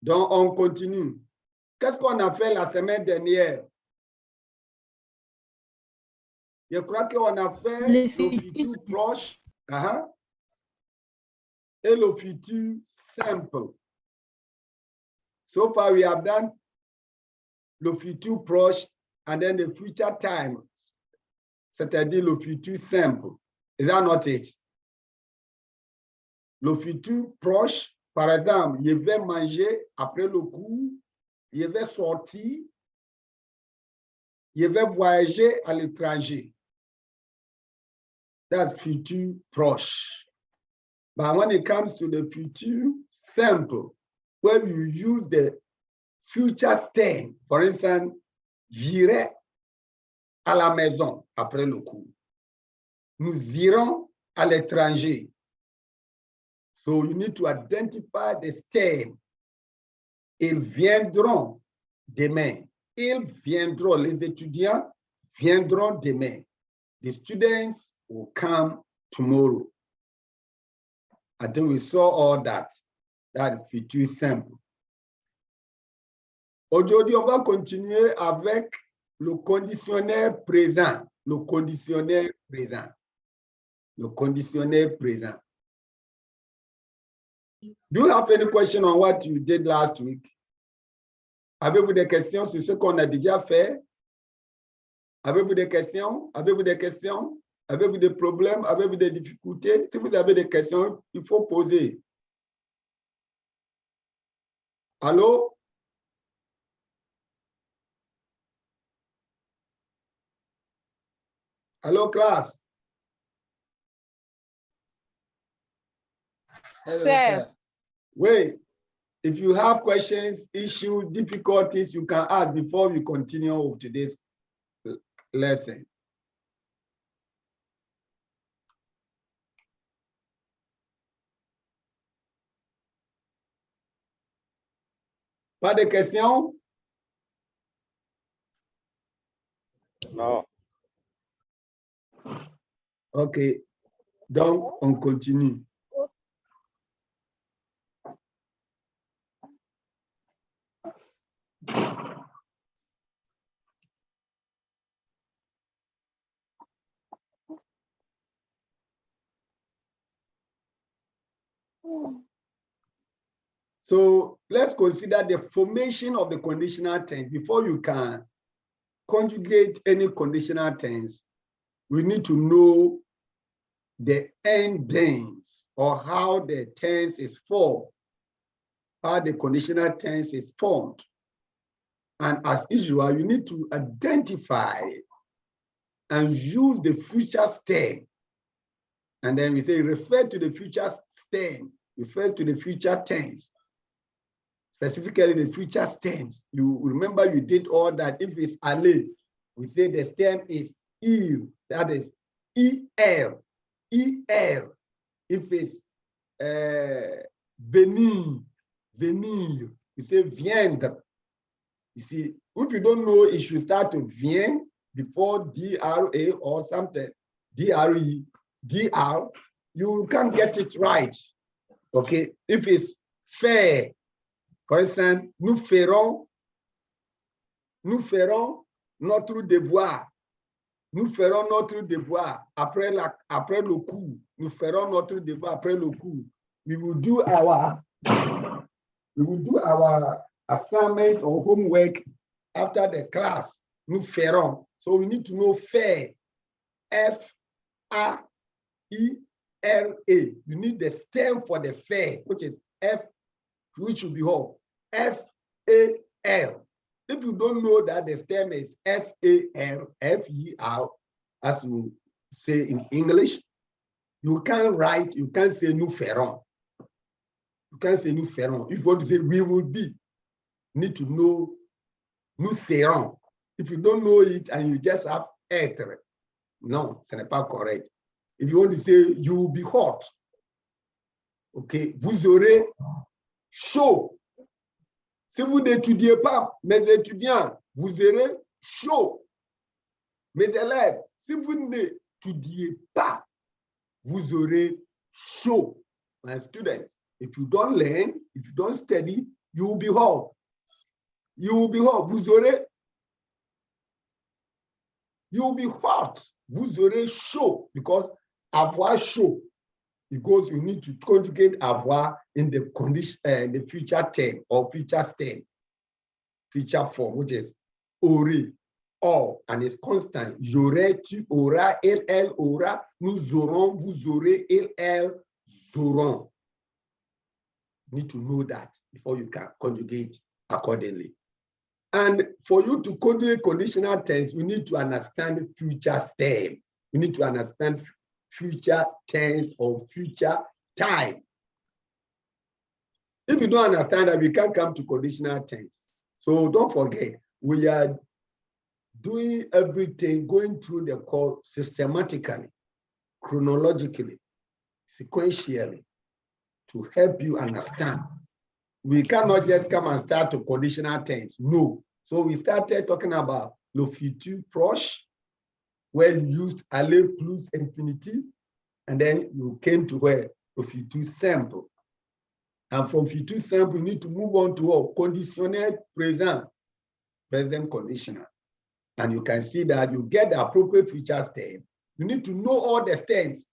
Donc, on continue. Qu'est-ce qu'on a fait la semaine dernière? Je crois qu'on a fait le futur proche et le futur simple. So far, we have done le futur proche and then the future time, c'est-à-dire le futur simple. Is that not it? Le futur proche, par exemple, je vais manger après le cours, je vais sortir, je vais voyager à l'étranger. That's future proche. But when it comes to the future simple, where you use the future tense, for instance, j'irai à la maison après le cours. Nous irons à l'étranger. So you need to identify the stem. Ils viendront demain. Ils viendront, les étudiants viendront demain. The students will come tomorrow. I think we saw all that. That futur simple. Aujourd'hui, on va continuer avec le conditionnel présent. Le conditionnel présent. Le conditionnel présent. Do you have any question on what you did last week? Avez-vous des questions sur ce qu'on a déjà fait? Avez-vous des questions? Avez-vous des questions? Avez-vous des problèmes? Avez-vous des difficultés? Si vous avez des questions, il faut poser. Allô? Allô, classe? Sir. Wait. If you have questions, issues, difficulties, you can ask before we continue with today's lesson. Pas de questions? Non. OK. Donc, on continue. So let's consider the formation of the conditional tense. Before you can conjugate any conditional tense, we need to know the endings or how the tense is formed, how the conditional tense is formed. And as usual, you need to identify and use the future stem. And then we say refer to the future stem, refers to the future tense. Specifically the future stems. You remember you did all that. If it's ale, we say the stem is il, that is el, el. If it's venir, venir, we say viendre. You see, if you don't know, it should start with vien before DRA or something, DRE, DR, you can't get it right. Okay, if it's fair, for instance, nous ferons notre devoir. Nous ferons notre devoir après le cours. Nous ferons notre devoir après le cours. We will do our assignment or homework after the class. Nous ferons. So we need to know faire. F-A-I-R-A. You need the stem for the faire, which is F, which should be whole. F-A-L. If you don't know that the stem is F-A-L, F-E-R, as you say in English, you can't write, you can't say nous ferons. You can't say nous ferons. If you want to say we will be, you need to know nous serons. If you don't know it and you just have être, non, ce n'est pas correct. If you want to say you will be hot, okay, vous aurez chaud. Si vous n'étudiez pas, mes étudiants, vous aurez chaud. Mes élèves, si vous n'étudiez pas, vous aurez chaud. My students, if you don't learn, if you don't study, You will be hot. You will be hot. Vous aurez. You will be hot. Vous aurez chaud, because avoir chaud, because you need to conjugate avoir in the condition, the future term or future stem, future form, which is aurait, or, and it's constant. J'aurai, tu auras, elle aura, nous aurons, vous aurez, elles auront. You need to know that before you can conjugate accordingly. And for you to conjugate conditional tense, you need to understand future stem. You need to understand future tense or future time. If you don't understand that, we can't come to conditional tense. So don't forget, we are doing everything, going through the course systematically, chronologically, sequentially, to help you understand. We cannot just come and start to conditional tense. No. So we started talking about le futur proche, where you used aller plus infinitive, and then you came to where le futur simple. And from futur simple, you need to move on to a conditionnel present, present conditional. And you can see that you get the appropriate future stem. You need to know all the stems.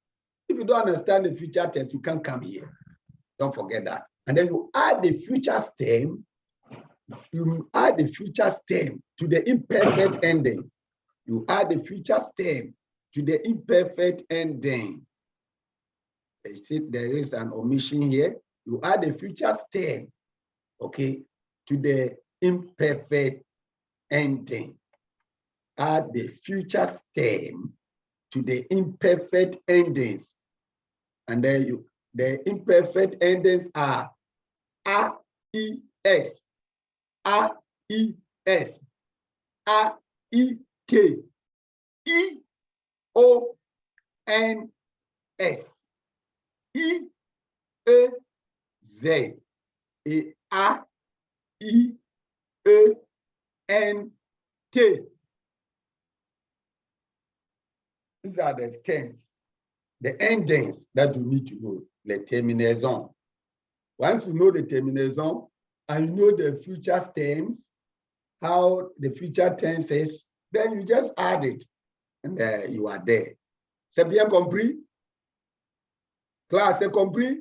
If you don't understand the future tense, you can't come here. Don't forget that. And then you add the future stem. You add the future stem to the imperfect ending. You add the future stem to the imperfect ending. There is an omission here. You add the future stem, okay, to the imperfect ending. Add the future stem to the imperfect endings. And then the imperfect endings are A, E, S, A, E, S, A, E, K, E, O, N, S, E, E, Z, et A, I, E, N, T. These are the stems, the endings that you need to know, the terminaison. Once you know the terminaison and you know the future stems, how the future tense is, then you just add it and you are there. C'est bien compris? Classe, c'est compris?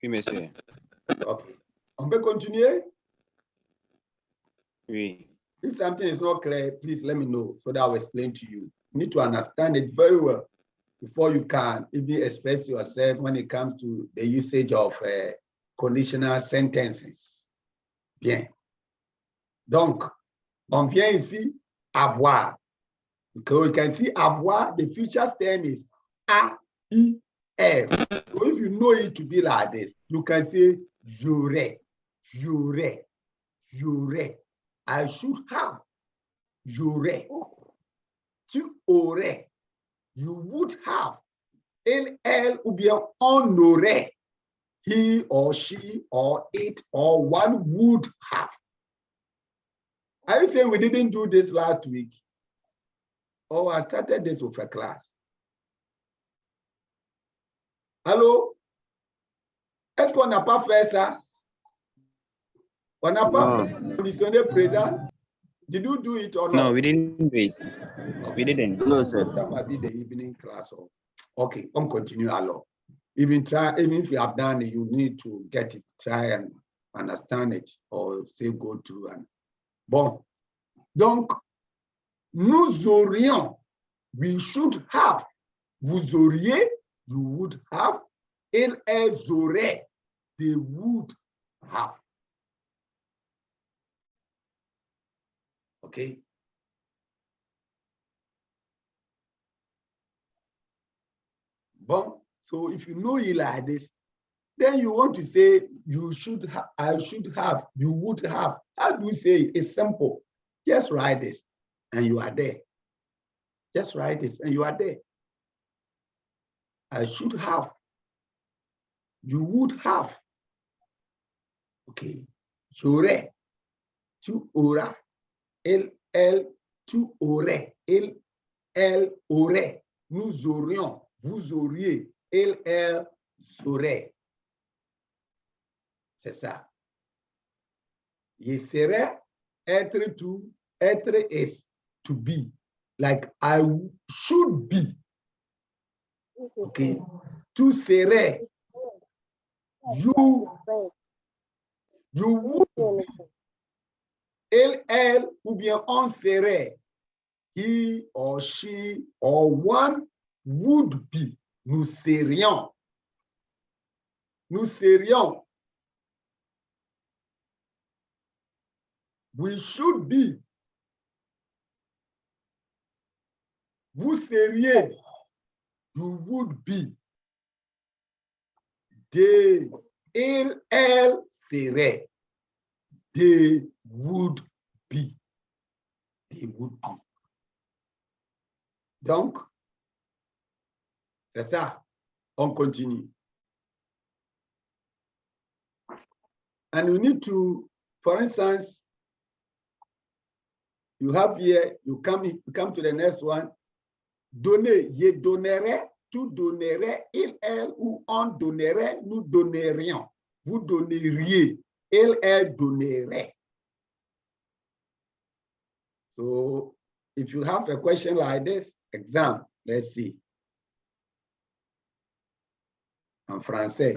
Oui, monsieur. Okay. On peut continuer? Oui. If something is not clear, please let me know so that I'll explain to you. You need to understand it very well before you can even express yourself when it comes to the usage of conditional sentences. Bien. Donc, on vient ici avoir. Because we can see avoir, the future stem is A, I, F. So if you know it to be like this, you can say j'aurais, j'aurais, j'aurais. I should have. J'aurais. Tu aurais. You would have. Il, elle, ou bien on aurait. He or she or it or one would have. Are you saying we didn't do this last week? Oh, I started this with a class. Allô? Est-ce qu'on n'a pas fait ça? On n'a pas fait le conditionnel présent? Did you do it or not? No, we didn't do it. We didn't. No, sir. That might be the evening class. Okay, on continue alors. Even if you have done it, you need to get it, try and understand it, or say go through. And bon, donc nous aurions, we should have, vous auriez, you would have, elles auraient, they would have. Okay. Bon, so if you know it like this, then you want to say you should have, I should have, you would have. How do you say it? It's simple. Just write this and you are there. Just write this and you are there. I should have. You would have. Okay. J'aurais. Tu auras. Elle, tu aurais. Il, elle aurait. Nous aurions. Vous auriez. Il, elle aurait. C'est ça. Je serai, être to, être is to be. Like I should be. Okay. Tu serais. You would be. Il, elle, ou bien on serait. He or she or one would be. Nous serions. Nous serions. We should be. Vous seriez. You would be. They, il, elle serait. They would be. They would be. Donc, c'est ça. On continue. And you need to, for instance, you have here, you come to the next one. Donner, je donnerai, tu donnerais, il, elle ou on donnerait, nous donnerions. Vous donneriez, il, elle donnerait. So if you have a question like this, exam, let's see. En français.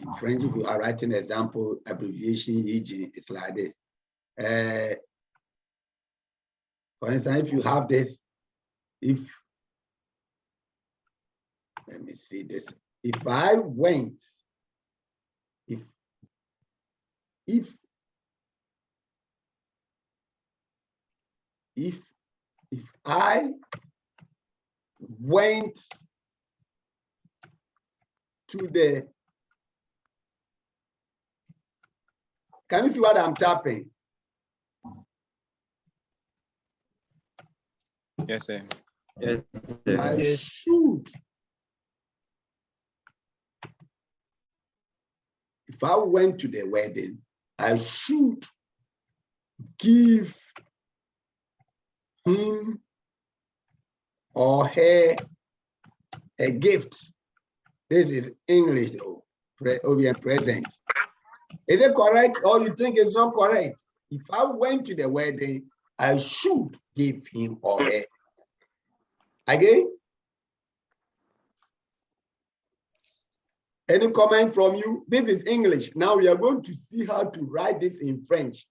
In French, if you are writing example, abbreviation, e.g., it's like this. For instance, if you have this, let me see this. If I went, if I went to the, can you see what I'm tapping? Yes, sir. Yes. I should. If I went to the wedding, I should give him or her a gift. This is English though, present. Is it correct or you think it's not correct? If I went to the wedding, I should give him or her. Again? Any comment from you? This is English. Now we are going to see how to write this in French.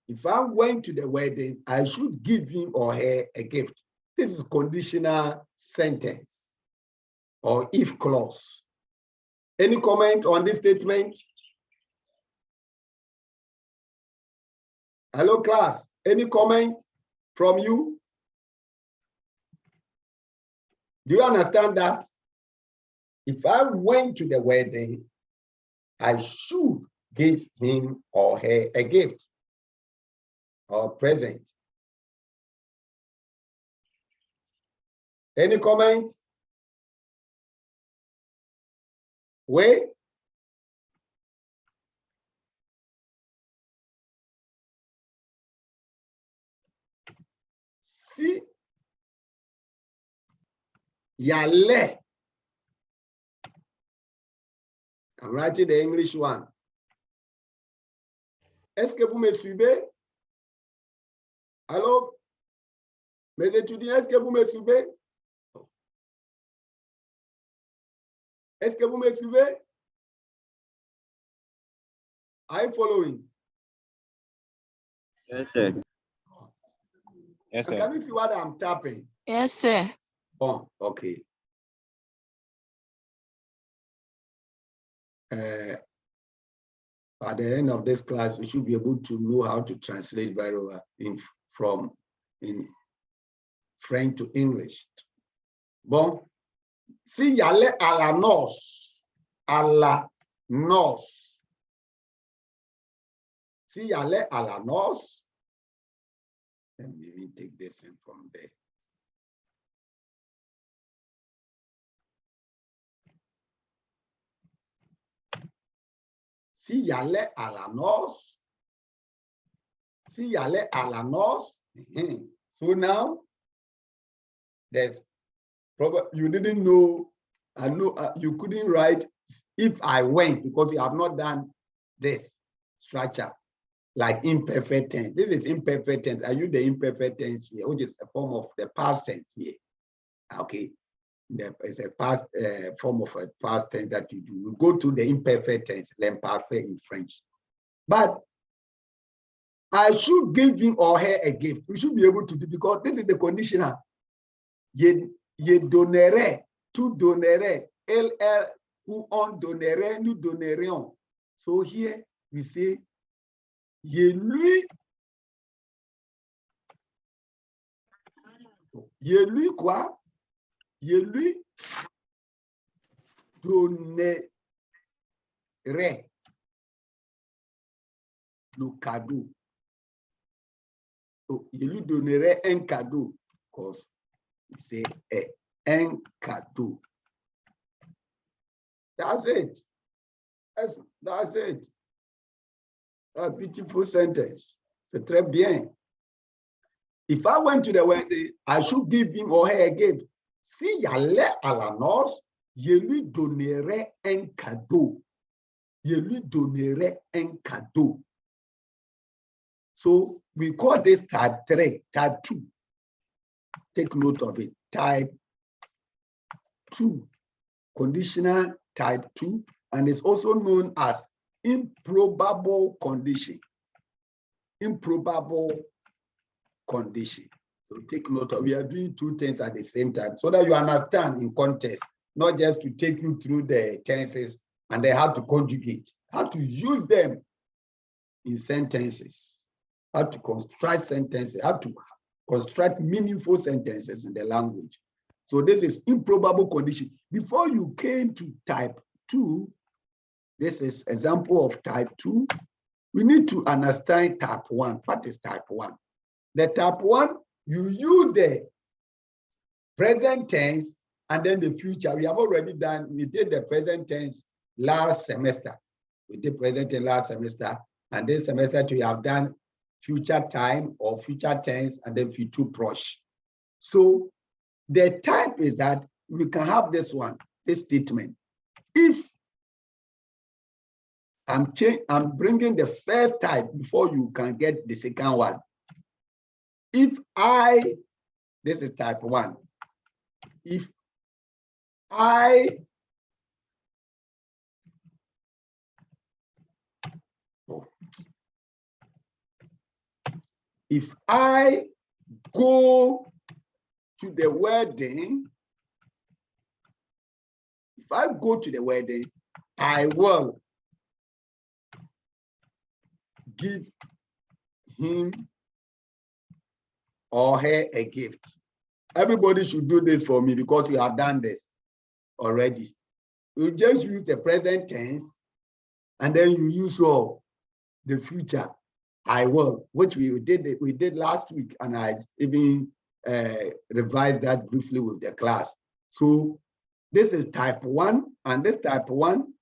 If I went to the wedding, I should give him or her a gift. This is conditional sentence or if clause. Any comment on this statement? Hello, class. Any comment from you? Do you understand that? If I went to the wedding, I should give him or her a gift or present. Any comments? Wait. Si y allait. I'm writing the English one. Est-ce que vous me suivez? Allô? Mes étudiants, est-ce que vous me suivez? Est-ce que vous me suivez? Are you following? Yes, sir. Yes, sir. Can you see what I'm tapping? Yes, sir. Oh, okay. At the end of this class, we should be able to know how to translate very well from French to English. Bon, si y allait à la noce, si y allait à la noce, let me even take this in from there. Si y allait à la noce, si y allait à la noce, so now there's probably you didn't know, I know you couldn't write If I went, because you have not done this structure, like imperfect tense. This is imperfect tense. I use the imperfect tense here, which is a form of the past tense here. Okay. It's a past form of a past tense that you do. We go to the imperfect tense, l'imparfait in French. But I should give him or her a gift. We should be able to do, because this is the conditional. Je donnerai, tu donnerais, elle, ou on donnerait, nous donnerions. So here we say, je lui quoi? Je lui donnerai le cadeau. So, je lui donnerai un cadeau, because c'est un cadeau. That's it. That's it. A beautiful sentence. C'est très bien. If I went to the wedding, I should give him or her a gift. Si j'allais à la noce, je lui donnerai un cadeau. Je lui donnerai un cadeau. So we call this type 3, type 2. Take note of it. Type 2. Conditional type 2. And it's also known as improbable condition. Improbable condition. So take note of, we are doing two things at the same time so that you understand in context, not just to take you through the tenses and then how to conjugate, how to use them in sentences, how to construct sentences, how to construct meaningful sentences in the language. So this is improbable condition. Before you came to type 2, this is example of type 2. We need to understand type 1. What is type 1? The type 1, you use the present tense and then the future. We have already done, we did the present tense last semester. We did present tense last semester, and this semester we have done future time or future tense and then future proche. So the type is that we can have this one, this statement. If I'm bringing the first type before you can get the second one. If I, this is type 1. If I go to the wedding, I will give him or her a gift. Everybody should do this for me because you have done this already. You just use the present tense and then you use all the future. I will, which we did last week, and I even revised that briefly with the class. So this is type 1, and this type 1,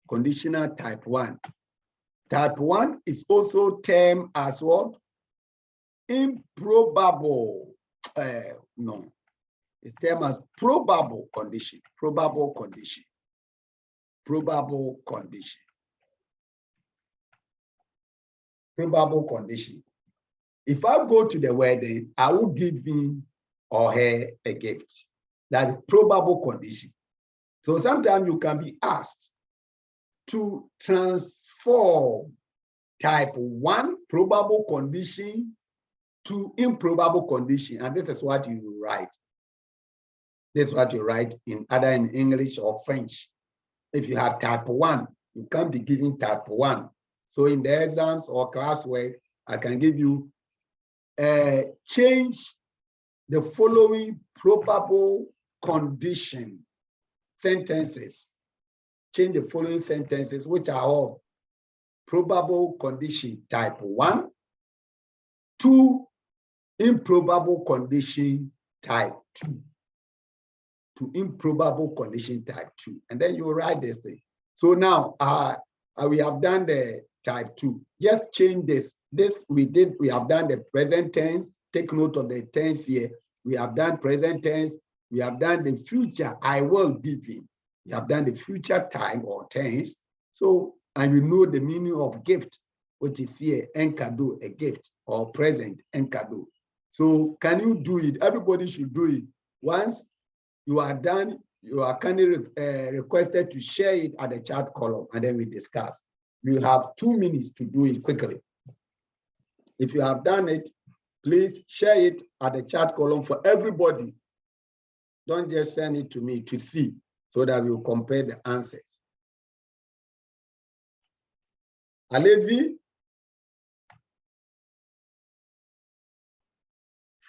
conditional type 1. Type 1 is also termed as what? Improbable. No, it's termed as probable condition. Probable condition. Probable condition. Probable condition. If I go to the wedding, I will give him or her a gift. That is probable condition. So sometimes you can be asked to transform type 1 probable condition to improbable condition, and this is what you write. This is what you write in either in English or French. If you have type 1, you can't be giving type 1. So in the exams or classwork, I can give you change the following probable condition sentences. Change the following sentences, which are all probable condition type 1 to improbable condition type 2. To improbable condition type 2. And then you write this thing. So now we have done the type 2. Just change this. We have done the present tense. Take note of the tense here. We have done present tense, We have done the future, I will give him. We have done the future time or tense. So, and you know the meaning of gift, which is here, enkado, a gift, or present, enkado. So can you do it? Everybody should do it. Once you are done, you are kindly requested to share it at the chat column, and then we discuss. You have 2 minutes to do it quickly. If you have done it, please share it at the chat column for everybody. Don't just send it to me to see, so that we will compare the answers. Allez-y.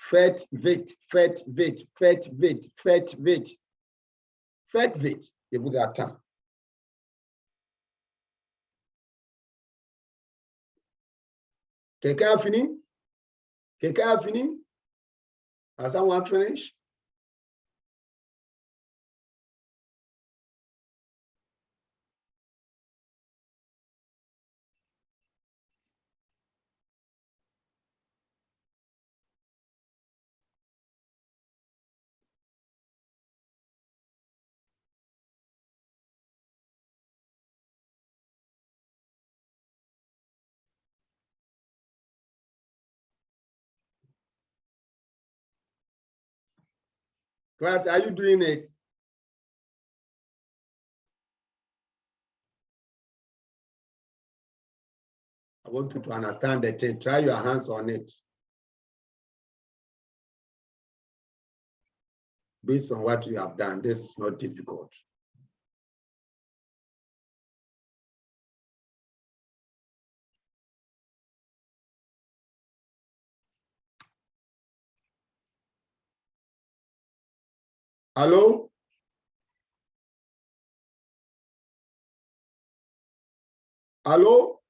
Faites vite, faites vite, faites vite, faites vite. Faites vite, je vous attends. Quelqu'un a fini? Quelqu'un a fini? Has someone finished? Class, are you doing it? I want you to understand the thing. Try your hands on it. Based on what you have done, this is not difficult. Allô? Allô?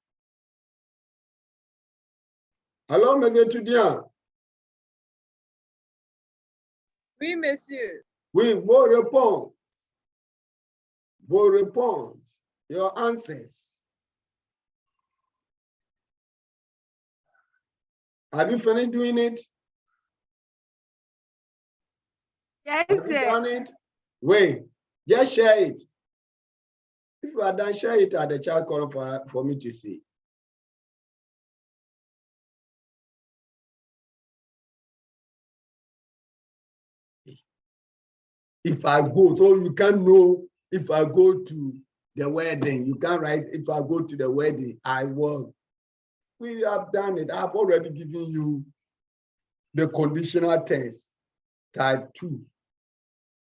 Allô, mes étudiants? Oui, monsieur. Oui, vos réponses. Vos réponses. Your answers. Have you finished doing it? Yes, Have you sir. done it? Wait, just share it. If you are done, share it at the chat column for me to see. If I go, so you can know if I go to the wedding, you can write, if I go to the wedding, I will. We have done it. I've already given you the conditional tense, type 2.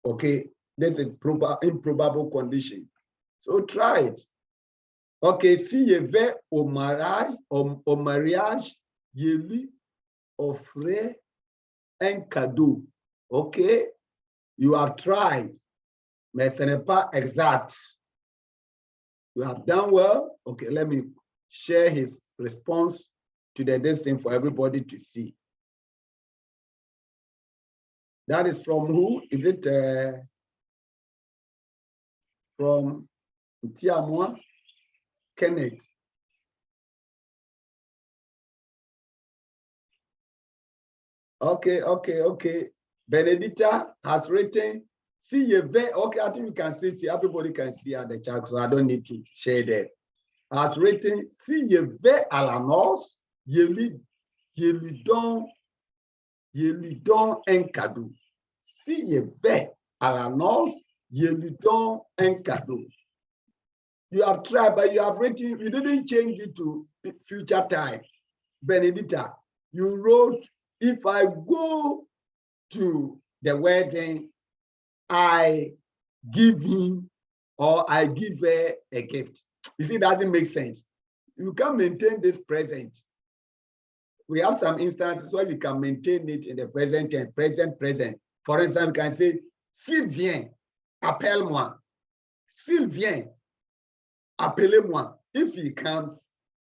Okay, that's a improbable condition. So try it. Okay, si je vais au mariage, je lui offrirai un cadeau. Okay, you have tried, mais ce n'est pas exact. You have done well. Okay, let me share his response to this thing for everybody to see. That is from who? Is it from Tiamwa Kenneth? Okay. Benedita has written, see je vais, okay, I think you can see, everybody can see at the chat, so I don't need to share that. Has written, si je vais à la noce, je lui donne un cadeau. Si je vais à la noce, je lui donne un cadeau. You have tried, but you have written, you didn't change it to future time. Benedita, you wrote, if I go to the wedding, I give him or I give her a gift. You see, it doesn't make sense. You can maintain this present. We have some instances where we can maintain it in the present and present. For instance, we can say, s'il vient, appelle-moi. S'il vient, appelez-moi. If he comes,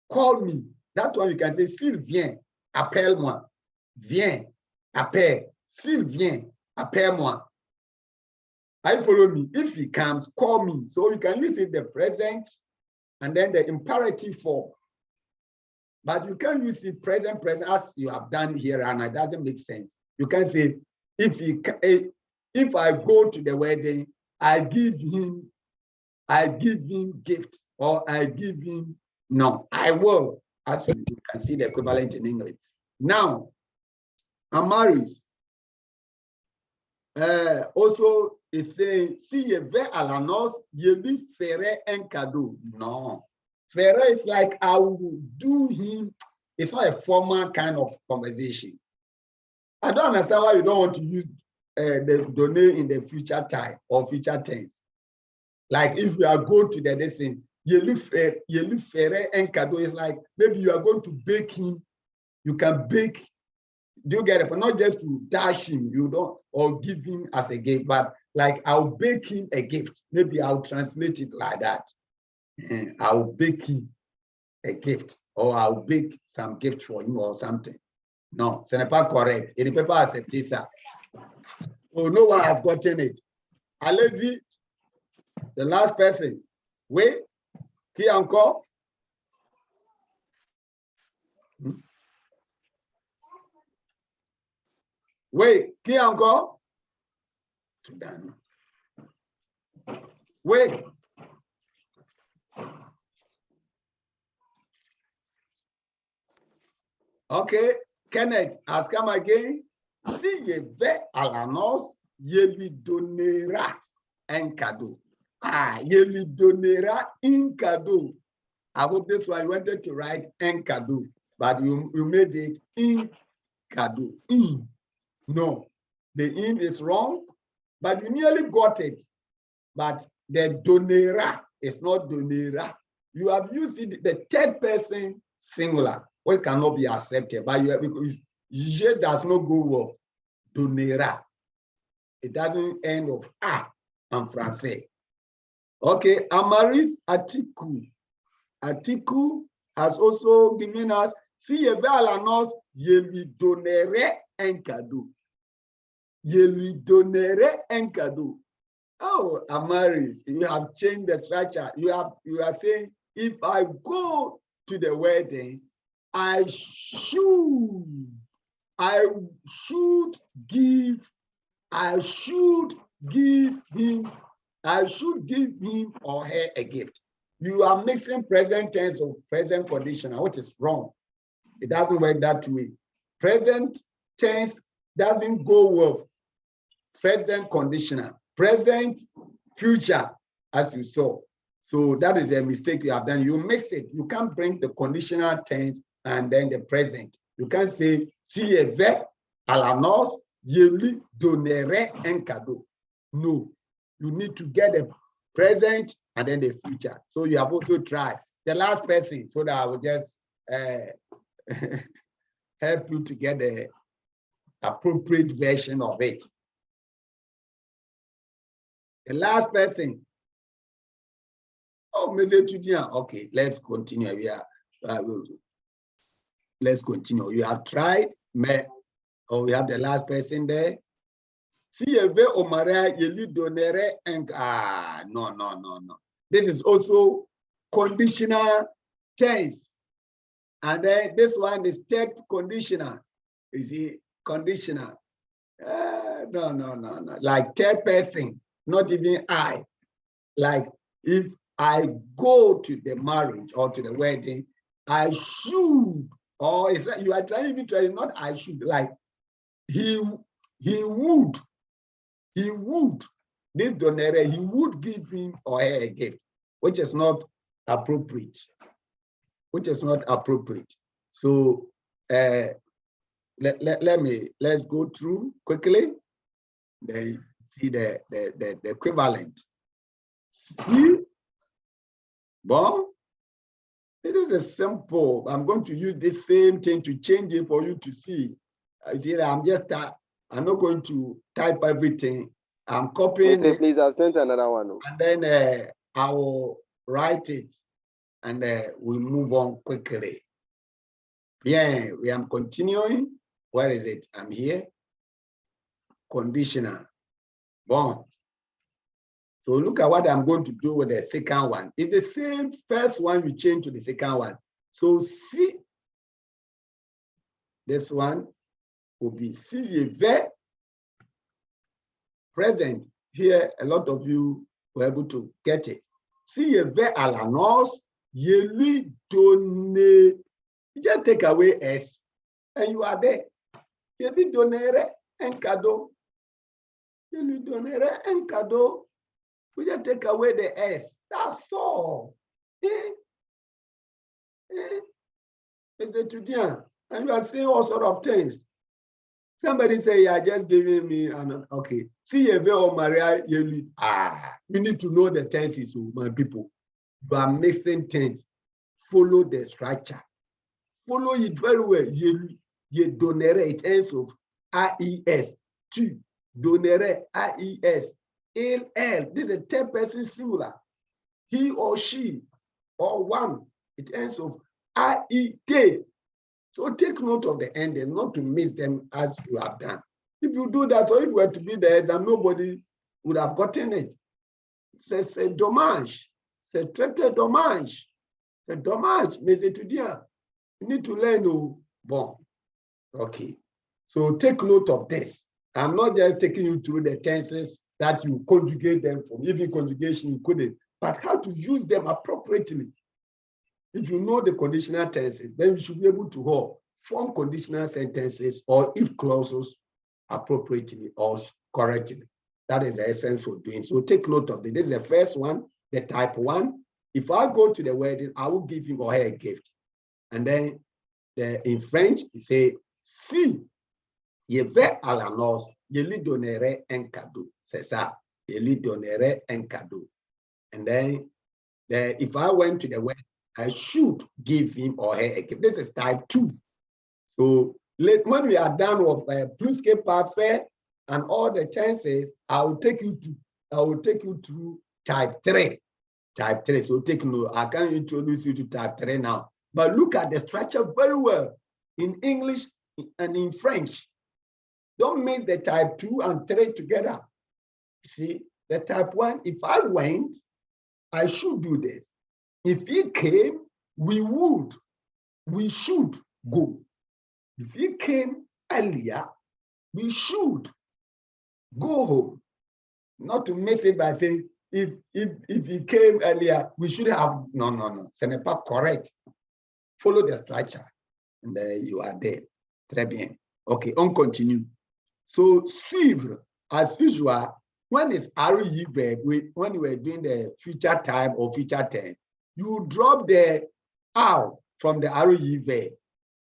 call me. That's why you can say, s'il vient, appelle-moi. Viens, appelle. S'il vient, appelle-moi. Are you follow me? If he comes, call me. So you can use it the present and then the imperative form. But you can use it present as you have done here, and it doesn't make sense. You can say, if he if I go to the wedding, I give him gift, or I give him, no, I will, as you can see the equivalent in English. Now, Amaris also is saying, si je vais à la noce, je lui ferai un cadeau. No. Ferai is like I will do him. It's not a formal kind of conversation. I don't understand why you don't want to use the donate in the future time or future tense. Like if we are going to the lesson, je lui ferai un cadeau. It's like maybe you are going to bake him. You can bake. Do you get it? But not just to dash him, you don't, or give him as a gift, but like I'll bake him a gift. Maybe I'll translate it like that. I'll bake him a gift, or I'll bake some gift for him or something. No, ce n'est pas correct. Et ne peut pas accepter ça. Oh, no one has gotten it. Allez-y, the last person. Oui, qui encore? Oui, qui encore? Oui. Okay, Kenneth has come again. Si je vais à la noce, je lui donnera un cadeau. Ah, je lui donnera un cadeau. I hope this one you wanted to write un cadeau, but you made it in cadeau. In. No, the in is wrong, but you nearly got it. But the donnera is not donnera. You have used it, the third person singular, which cannot be accepted. But you have, because je does not go with donnera. It doesn't end of a en français. Okay, Amaris Atiku. Atiku has also given us, si je vais à la noce, je lui donnerai un cadeau. Je lui donnerai un cadeau. Oh, Amaris, you have changed the structure. You are saying, if I go to the wedding, I should give him or her a gift. You are mixing present tense or present conditional, which is wrong. It doesn't work that way. Present tense doesn't go with present conditional. Present, future, as you saw. So that is a mistake you have done. You mix it. You can't bring the conditional tense and then the present. You can't say, si je vais à la noce, je lui donnerai un cadeau. No, you need to get the present and then the future. So you have also tried. The last person, so that I will just help you to get the appropriate version of it. The last person. Oh, Mr. Tudian. Okay, let's continue. Let's continue. You have tried. Oh, we have the last person there. Si je vais au mariage, je lui donnerai un. Ah, no. This is also conditional tense. And then this one is third conditional. You see, conditional. No. Like third person, not even I. Like if I go to the marriage or to the wedding, I should, or it's like you are trying to try, not I should, like he would. This donere, he would give him or her a gift, which is not appropriate. So let's go through quickly. Then see the equivalent. See, bon, this is a simple. I'm going to use the same thing to change it for you to see. I'm not going to type everything. I'm copying it. Please, I'll send another one. And then I will write it, and we move on quickly. Yeah, we are continuing. Where is it? I'm here. Conditional. Bon. So look at what I'm going to do with the second one. It's the same first one you change to the second one. So see, this one will be si je vais present. Here, a lot of you were able to get it. Si je vais à la noce, je lui donnerai. You just take away S, and you are there. Je lui donnerai un cadeau. Je lui donnerai un cadeau. You just take away the S. That's all. It's the étudiant, and you are saying all sort of things. Somebody say, "Yeah, just giving me an okay." See, you Maria, you need to know the tenses, my people. You are missing things. Follow the structure. Follow it very well. You donnerai, it ends of AES. Tu donnerai, AES. Il, elle. This is a third person singular. He or she or one. It ends of AET. So take note of the ending, not to miss them as you have done. If you do that, or if you were to be there, exam, nobody would have gotten it. C'est dommage. C'est très, très dommage. C'est dommage, mes étudiants. You need to learn. Oh, bon. Okay. So take note of this. I'm not just taking you through the tenses that you conjugate them from. Even conjugation, you couldn't. But how to use them appropriately. If you know the conditional tenses, then you should be able to form conditional sentences or if clauses appropriately or correctly. That is the essence for doing. So take note of it. This is the first one, the type 1. If I go to the wedding, I will give him or her a gift. And then in French, you say, si je vais à la noce, je lui donnerai un cadeau. C'est ça. Je lui donnerai un cadeau. And then if I went to the wedding, I should give him or her a gift. This is type 2. So when we are done with pluske parfait and all the tenses, I will take you through type 3. Type 3. So take note. I can introduce you to type 3 now. But look at the structure very well in English and in French. Don't mix the type 2 and 3 together. See, the type 1, if I went, I should do this. If he came, we should go. If he came earlier, we should go home. Not to mess it by saying, if he came earlier, we should have, no. Ce n'est pas correct. Follow the structure. And then you are there. Très bien. Okay, on continue. So suivre, as usual, when it's RE verb, when you were doing the future time or future tense, you drop the R from the RE verb.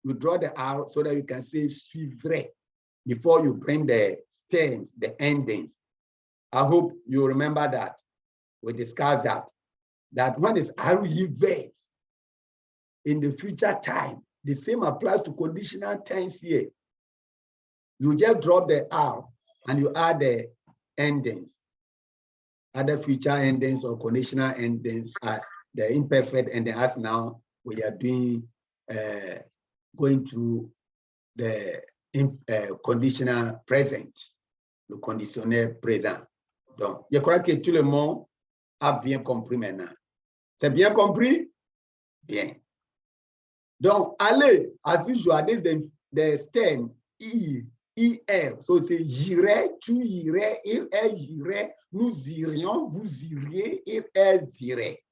You draw the R so that you can say suivre before you bring the stems, the endings. I hope you remember that. We discussed that when it's RE verbs in the future time, the same applies to conditional tense here. You just drop the R and you add the endings. Other future endings or conditional endings are the imperfect ending. As now we are doing, going through the conditional present, le conditionnel présent. Donc, je crois que tout le monde a bien compris maintenant. C'est bien compris? Bien. Donc, allez, as usual, this is the stem, IR. So c'est j'irai, tu irais, il, elle irait, nous irions, vous iriez, il, elle irait.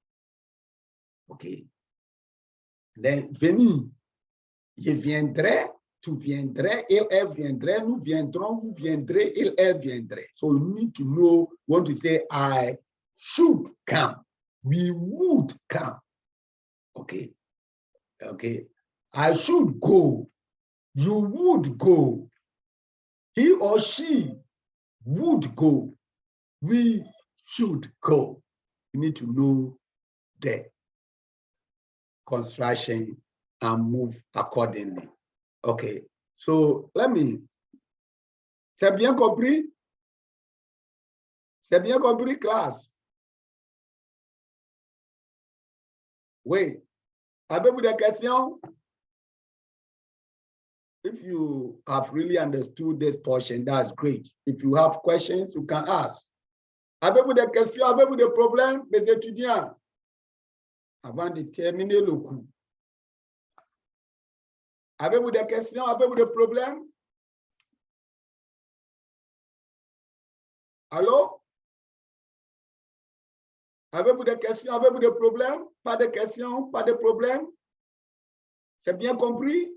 OK. Then, venir. Je viendrai, tu viendrais, il, elle viendrait, nous viendrons, vous viendrez, il, elle viendrait. So you need to know, want to say, I should come. We would come. Okay. Okay. I should go. You would go. He or she would go. We should go. You need to know the construction and move accordingly. Okay, so let me. C'est bien compris? C'est bien compris, classe? Oui. Avez-vous des questions? If you have really understood this portion, that's great. If you have questions, you can ask. Avez-vous des questions? Avez-vous des problèmes, mes étudiants? Avant de terminer le cours. Avez-vous des questions? Avez-vous des problèmes? Allô? Avez-vous des questions? Avez-vous des problèmes? Pas de questions? Pas de problèmes? C'est bien compris?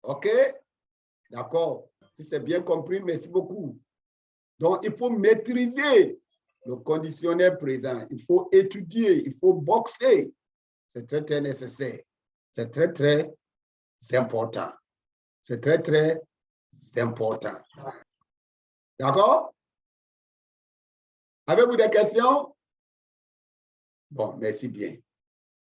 OK? D'accord. Si c'est bien compris, merci beaucoup. Donc, il faut maîtriser le conditionnel présent. Il faut étudier, il faut boxer. C'est très, très nécessaire. C'est très, très important. C'est très, très important. D'accord? Avez-vous des questions? Bon, merci bien.